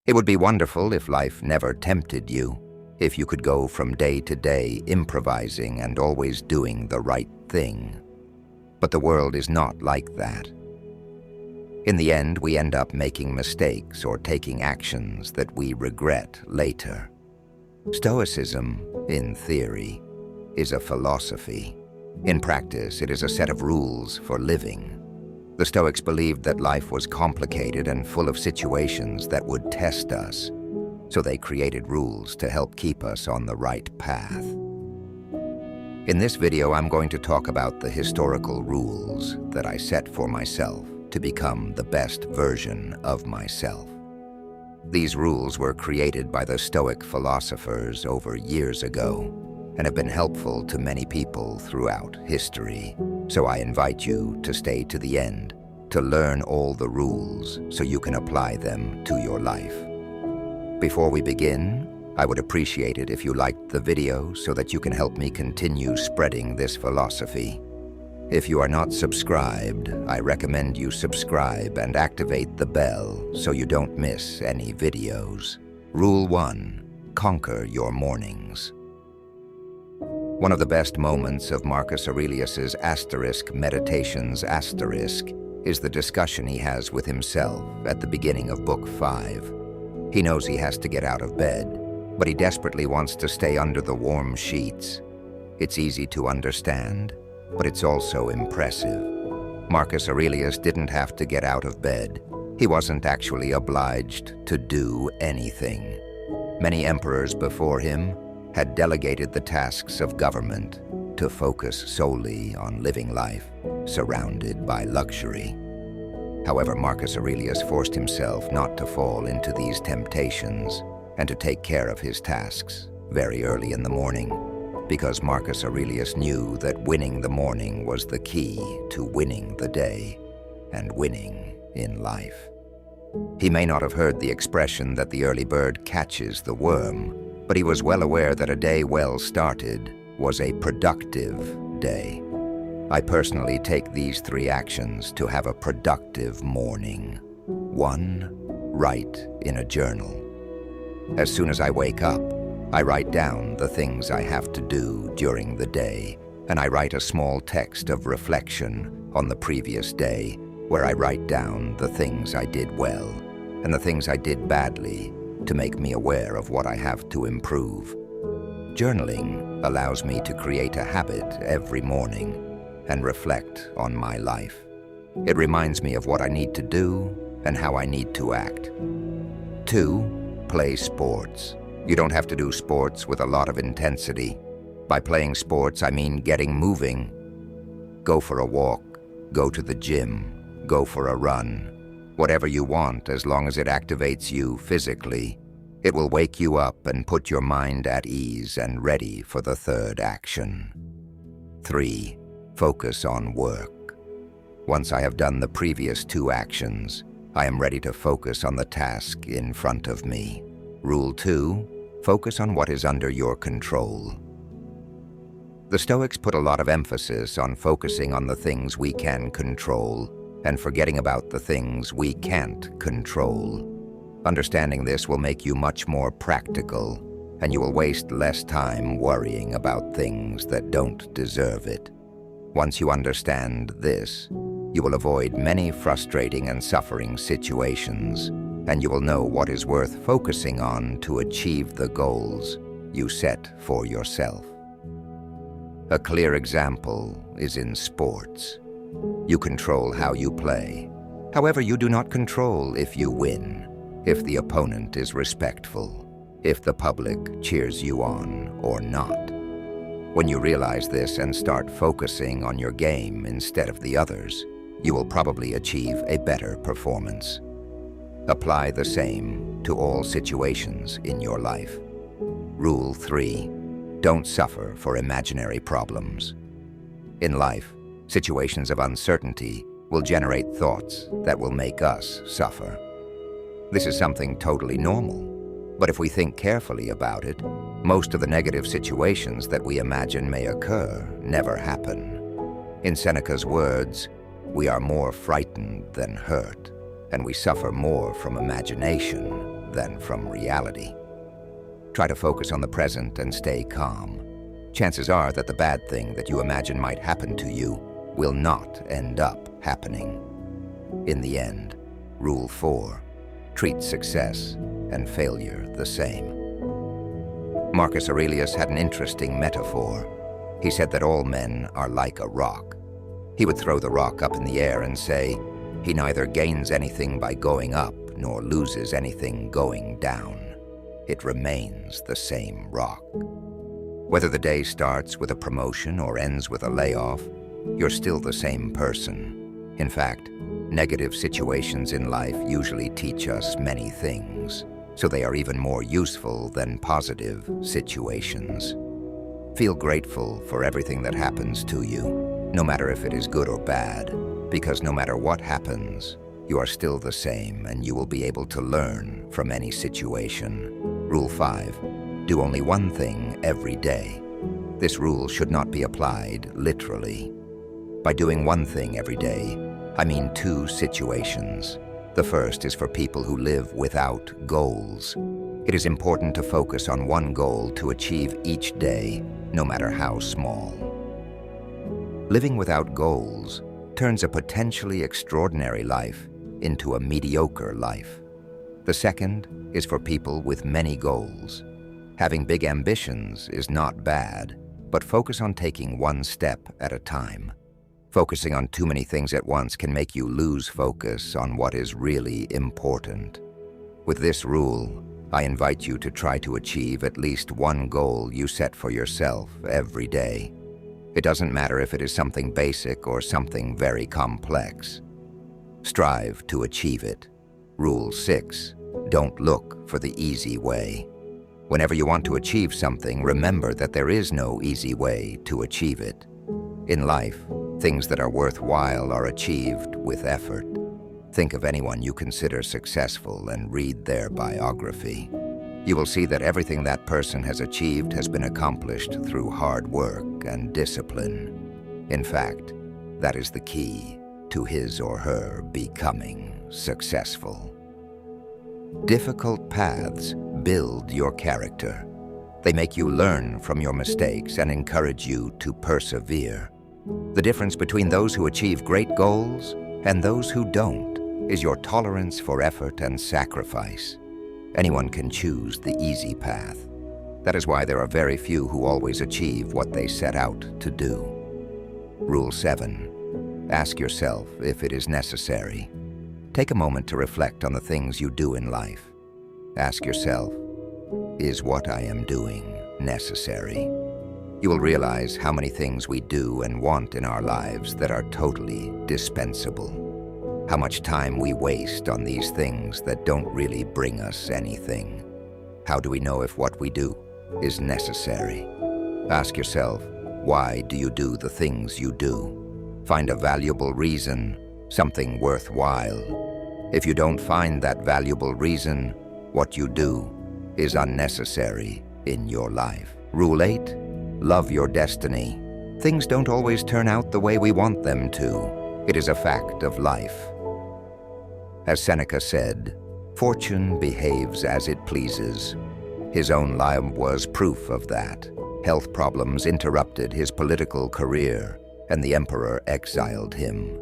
It would be wonderful if life never tempted you, if you could go from day to day improvising and always doing the right thing. But the world is not like that. In the end, we end up making mistakes or taking actions that we regret later. Stoicism, in theory, is a philosophy. In practice, it is a set of rules for living. The Stoics believed that life was complicated and full of situations that would test us, so they created rules to help keep us on the right path. In this video, I'm going to talk about the historical rules that I set for myself to become the best version of myself. These rules were created by the Stoic philosophers over years ago and have been helpful to many people throughout history. So I invite you to stay to the end to learn all the rules so you can apply them to your life. Before we begin, I would appreciate it if you liked the video so that you can help me continue spreading this philosophy. If you are not subscribed, I recommend you subscribe and activate the bell so you don't miss any videos. Rule 1. Conquer your mornings. One of the best moments of Marcus Aurelius's Meditations is the discussion he has with himself at the beginning of Book 5. He knows he has to get out of bed, but he desperately wants to stay under the warm sheets. It's easy to understand, but it's also impressive. Marcus Aurelius didn't have to get out of bed. He wasn't actually obliged to do anything. Many emperors before him had delegated the tasks of government to focus solely on living life, surrounded by luxury. However, Marcus Aurelius forced himself not to fall into these temptations and to take care of his tasks very early in the morning, because Marcus Aurelius knew that winning the morning was the key to winning the day and winning in life. He may not have heard the expression that the early bird catches the worm, but he was well aware that a day well started was a productive day. I personally take these 3 actions to have a productive morning. 1. Write in a journal. As soon as I wake up, I write down the things I have to do during the day, and I write a small text of reflection on the previous day, where I write down the things I did well and the things I did badly to make me aware of what I have to improve. Journaling allows me to create a habit every morning and reflect on my life. It reminds me of what I need to do and how I need to act. 2. Play sports. You don't have to do sports with a lot of intensity. By playing sports, I mean getting moving. Go for a walk, go to the gym, go for a run. Whatever you want, as long as it activates you physically. It will wake you up and put your mind at ease and ready for the 3rd action. 3. Focus on work. Once I have done the previous 2 actions, I am ready to focus on the task in front of me. Rule 2. Focus on what is under your control. The Stoics put a lot of emphasis on focusing on the things we can control and forgetting about the things we can't control. Understanding this will make you much more practical, and you will waste less time worrying about things that don't deserve it. Once you understand this, you will avoid many frustrating and suffering situations, and you will know what is worth focusing on to achieve the goals you set for yourself. A clear example is in sports. You control how you play. However, you do not control if you win, if the opponent is respectful, if the public cheers you on or not. When you realize this and start focusing on your game instead of the others, you will probably achieve a better performance. Apply the same to all situations in your life. Rule 3. Don't suffer for imaginary problems. In life, situations of uncertainty will generate thoughts that will make us suffer. This is something totally normal, but if we think carefully about it, most of the negative situations that we imagine may occur never happen. In Seneca's words, we are more frightened than hurt, and we suffer more from imagination than from reality. Try to focus on the present and stay calm. Chances are that the bad thing that you imagine might happen to you will not end up happening. In the end, Rule 4, treat success and failure the same. Marcus Aurelius had an interesting metaphor. He said that all men are like a rock. He would throw the rock up in the air and say, he neither gains anything by going up nor loses anything going down. It remains the same rock. Whether the day starts with a promotion or ends with a layoff, you're still the same person. In fact, negative situations in life usually teach us many things, so they are even more useful than positive situations. Feel grateful for everything that happens to you, no matter if it is good or bad, because no matter what happens, you are still the same and you will be able to learn from any situation. Rule 5, do only one thing every day. This rule should not be applied literally. By doing one thing every day, I mean two situations. The first is for people who live without goals. It is important to focus on one goal to achieve each day, no matter how small. Living without goals turns a potentially extraordinary life into a mediocre life. The second is for people with many goals. Having big ambitions is not bad, but focus on taking one step at a time. Focusing on too many things at once can make you lose focus on what is really important. With this rule, I invite you to try to achieve at least one goal you set for yourself every day. It doesn't matter if it is something basic or something very complex. Strive to achieve it. Rule 6, don't look for the easy way. Whenever you want to achieve something, remember that there is no easy way to achieve it. In life, things that are worthwhile are achieved with effort. Think of anyone you consider successful and read their biography. You will see that everything that person has achieved has been accomplished through hard work and discipline. In fact, that is the key to his or her becoming successful. Difficult paths build your character. They make you learn from your mistakes and encourage you to persevere. The difference between those who achieve great goals and those who don't is your tolerance for effort and sacrifice. Anyone can choose the easy path. That is why there are very few who always achieve what they set out to do. Rule 7. Ask yourself if it is necessary. Take a moment to reflect on the things you do in life. Ask yourself, is what I am doing necessary? You will realize how many things we do and want in our lives that are totally dispensable. How much time we waste on these things that don't really bring us anything. How do we know if what we do is necessary? Ask yourself, why do you do the things you do? Find a valuable reason, something worthwhile. If you don't find that valuable reason, what you do is unnecessary in your life. Rule 8, love your destiny. Things don't always turn out the way we want them to. It is a fact of life. As Seneca said, fortune behaves as it pleases. His own life was proof of that. Health problems interrupted his political career, and the emperor exiled him.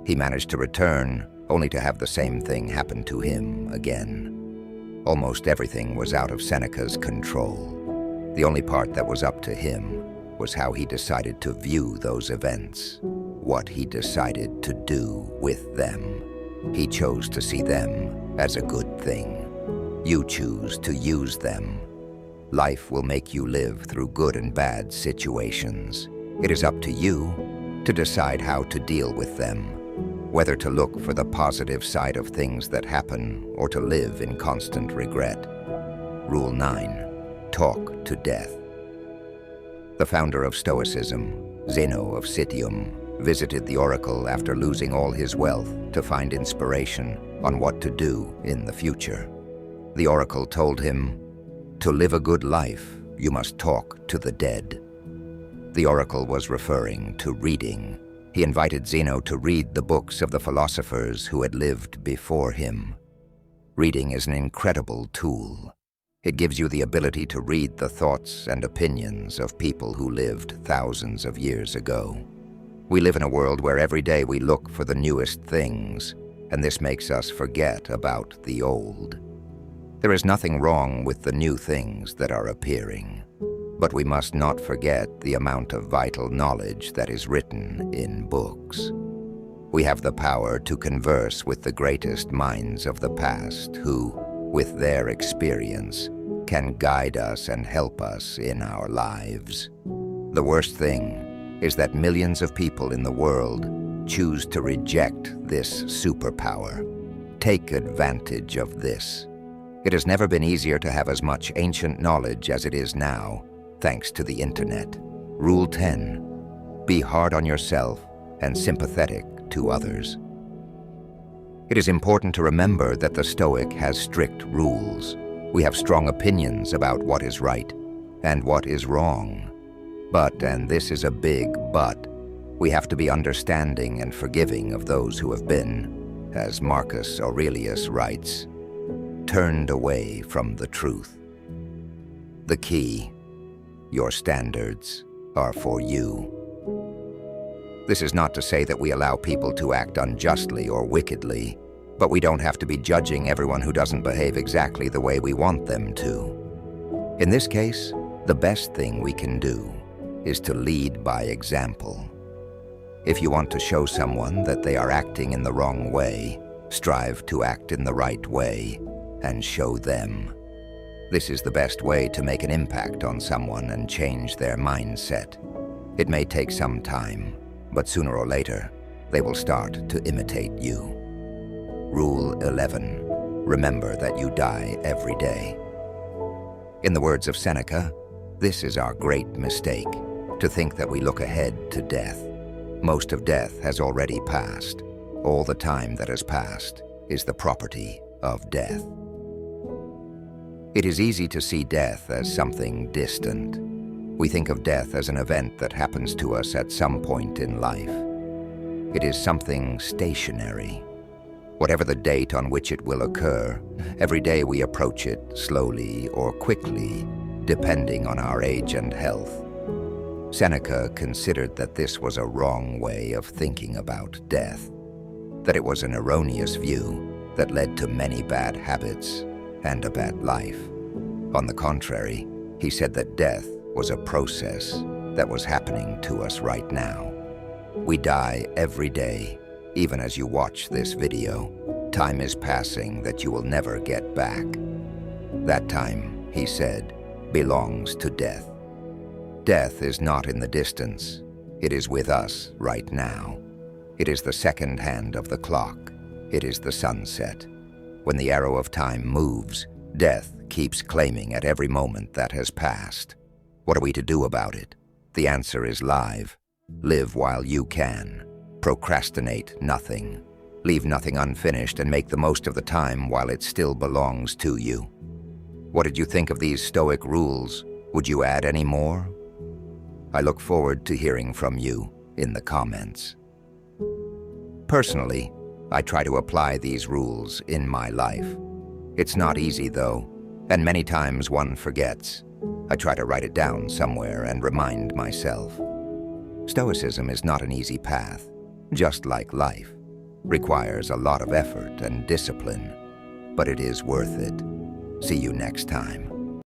He managed to return, only to have the same thing happen to him again. Almost everything was out of Seneca's control. The only part that was up to him was how he decided to view those events, what he decided to do with them. He chose to see them as a good thing. You choose to use them. Life will make you live through good and bad situations. It is up to you to decide how to deal with them, whether to look for the positive side of things that happen or to live in constant regret. Rule 9, talk to death. The founder of Stoicism, Zeno of Citium, visited the oracle after losing all his wealth to find inspiration on what to do in the future. The oracle told him, "To live a good life, you must talk to the dead." The oracle was referring to reading. He invited Zeno to read the books of the philosophers who had lived before him. Reading is an incredible tool. It gives you the ability to read the thoughts and opinions of people who lived thousands of years ago. We live in a world where every day we look for the newest things, and this makes us forget about the old. There is nothing wrong with the new things that are appearing, but we must not forget the amount of vital knowledge that is written in books. We have the power to converse with the greatest minds of the past who, with their experience, can guide us and help us in our lives. The worst thing is that millions of people in the world choose to reject this superpower. Take advantage of this. It has never been easier to have as much ancient knowledge as it is now, thanks to the internet. Rule 10. Be hard on yourself and sympathetic to others. It is important to remember that the Stoic has strict rules. We have strong opinions about what is right and what is wrong. But, and this is a big but, we have to be understanding and forgiving of those who have been, as Marcus Aurelius writes, turned away from the truth. The key: your standards are for you. This is not to say that we allow people to act unjustly or wickedly, but we don't have to be judging everyone who doesn't behave exactly the way we want them to. In this case, the best thing we can do is to lead by example. If you want to show someone that they are acting in the wrong way, strive to act in the right way and show them. This is the best way to make an impact on someone and change their mindset. It may take some time, but sooner or later, they will start to imitate you. Rule 11. Remember that you die every day. In the words of Seneca, this is our great mistake, to think that we look ahead to death. Most of death has already passed. All the time that has passed is the property of death. It is easy to see death as something distant. We think of death as an event that happens to us at some point in life. It is something stationary. Whatever the date on which it will occur, every day we approach it slowly or quickly, depending on our age and health. Seneca considered that this was a wrong way of thinking about death, that it was an erroneous view that led to many bad habits and a bad life. On the contrary, he said that death was a process that was happening to us right now. We die every day, even as you watch this video. Time is passing that you will never get back. That time, he said, belongs to death. Death is not in the distance. It is with us right now. It is the second hand of the clock. It is the sunset. When the arrow of time moves, death keeps claiming at every moment that has passed. What are we to do about it? The answer is live. Live while you can. Procrastinate nothing. Leave nothing unfinished and make the most of the time while it still belongs to you. What did you think of these Stoic rules? Would you add any more? I look forward to hearing from you in the comments. Personally, I try to apply these rules in my life. It's not easy though, and many times one forgets. I try to write it down somewhere and remind myself. Stoicism is not an easy path, just like life. Requires a lot of effort and discipline, but it is worth it. See you next time.